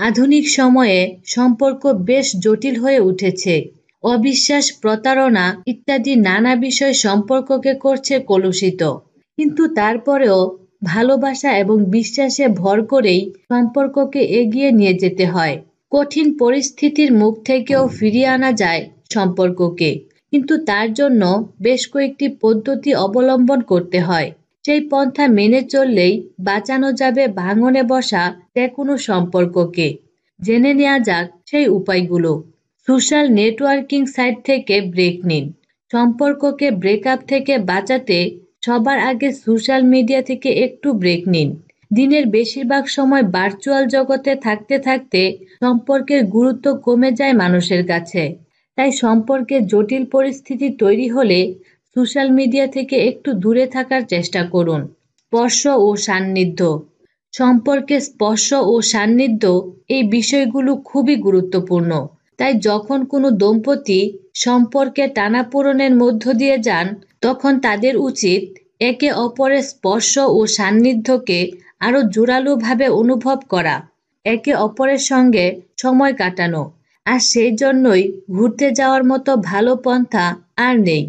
আধুনিক সময়ে সম্পর্ক বেশ জটিল হয়ে উঠেছে। অবিশ্বাস, প্রতারণা ইত্যাদি নানা বিষয় সম্পর্ককে করছে কলুষিত। কিন্তু তারপরেও ভালোবাসা এবং বিশ্বাসে ভর করেই সম্পর্ককে এগিয়ে নিয়ে যেতে হয়। কঠিন পরিস্থিতির মুখ থেকেও ফিরিয়ে আনা যায় সম্পর্ককে, কিন্তু তার জন্য বেশ কয়েকটি পদ্ধতি অবলম্বন করতে হয়। সেই পন্থা মেনে চললেই বাঁচানো যাবে ভাঙনে বসা যেকোনো সম্পর্ককে। জেনে নেওয়া যাক সেই উপায়গুলো। সোশ্যাল নেটওয়ার্কিং সাইট থেকে ব্রেক নিন। সম্পর্ককে ব্রেকআপ থেকে বাঁচাতে সবার আগে সোশ্যাল মিডিয়া থেকে একটু ব্রেক নিন। দিনের বেশিরভাগ সময় ভার্চুয়াল জগতে থাকতে থাকতে সম্পর্কের গুরুত্ব কমে যায় মানুষের কাছে। তাই সম্পর্কে জটিল পরিস্থিতি তৈরি হলে সোশ্যাল মিডিয়া থেকে একটু দূরে থাকার চেষ্টা করুন। স্পর্শ ও সান্নিধ্য। সম্পর্কে স্পর্শ ও সান্নিধ্য এই বিষয়গুলো খুবই গুরুত্বপূর্ণ। তাই যখন কোনো দম্পতি সম্পর্কে টানাপোড়েনের মধ্য দিয়ে যান, তখন তাদের উচিত একে অপরের স্পর্শ ও সান্নিধ্যকে আরো জোরালোভাবে অনুভব করা, একে অপরের সঙ্গে সময় কাটানো। আর সেই জন্যই ঘুরতে যাওয়ার মতো ভালো পন্থা আর নেই।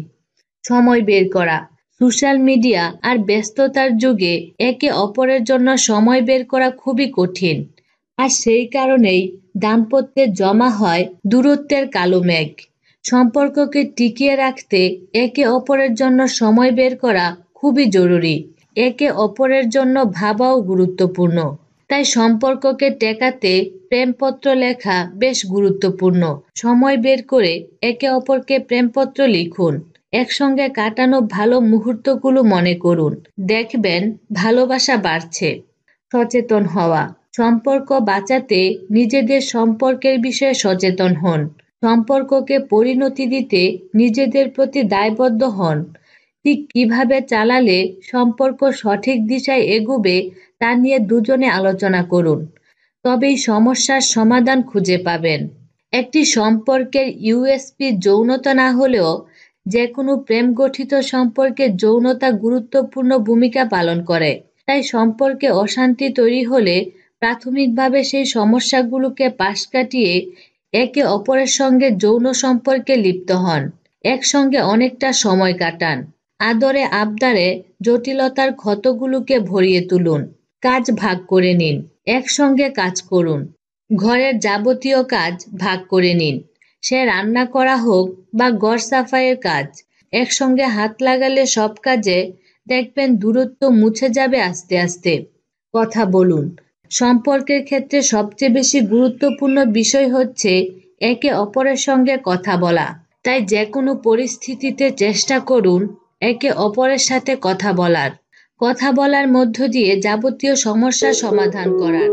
সময় বের করা। সোশ্যাল মিডিয়া আর ব্যস্ততার যুগে একে অপরের জন্য সময় বের করা খুবই কঠিন। আর সেই কারণেই দাম্পত্যে জমা হয় দূরত্বের কালো মেঘ। সম্পর্ককে টিকিয়ে রাখতে একে অপরের জন্য সময় বের করা খুবই জরুরি। একে অপরের জন্য ভাবাও গুরুত্বপূর্ণ। তাই সম্পর্ককে টেকাতে প্রেমপত্র লেখা বেশ গুরুত্বপূর্ণ। সময় বের করে একে অপরকে প্রেমপত্র লিখুন। একসঙ্গে কাটানো ভালো মুহূর্তগুলো মনে করুন। দেখবেন ভালোবাসা বাড়ছে। সচেতন হওয়া। সম্পর্ক বাঁচাতে নিজেদের সম্পর্কের বিষয়ে সচেতন হন। সম্পর্ককে পরিণতি দিতে নিজেদের প্রতি দায়বদ্ধ হন। ঠিক কিভাবে চালালে সম্পর্ক সঠিক দিশায় এগোবে তা নিয়ে দুজনে আলোচনা করুন। তবেই সমস্যার সমাধান খুঁজে পাবেন। একটি সম্পর্কের ইউএসপি যৌনতা না হলেও যে কোনো প্রেম গঠিত সম্পর্কে যৌনতা গুরুত্বপূর্ণ ভূমিকা পালন করে। তাই সম্পর্কে অশান্তি তৈরি হলে প্রাথমিকভাবে সেই সমস্যাগুলোকে পাশ কাটিয়ে একে অপরের সঙ্গে যৌন সম্পর্কে লিপ্ত হন। একসঙ্গে অনেকটা সময় কাটান। আদরে আবদারে জটিলতার ক্ষতগুলোকে ভরিয়ে তুলুন। কাজ ভাগ করে নিন। একসঙ্গে কাজ করুন। ঘরের যাবতীয় কাজ ভাগ করে নিন। সে রান্না করা হোক বা ঘর সাফাইয়ের কাজ। একসঙ্গে হাত লাগালে সব কাজে দেখবেন দূরত্ব মুছে যাবে আস্তে আস্তে। কথা বলুন। সম্পর্কের ক্ষেত্রে সবচেয়ে বেশি গুরুত্বপূর্ণ বিষয় হচ্ছে একে অপরের সঙ্গে কথা বলা। তাই যে কোনো পরিস্থিতিতে চেষ্টা করুন একে অপরের সাথে কথা বলার। কথা বলার মধ্য দিয়ে যাবতীয় সমস্যার সমাধান করার।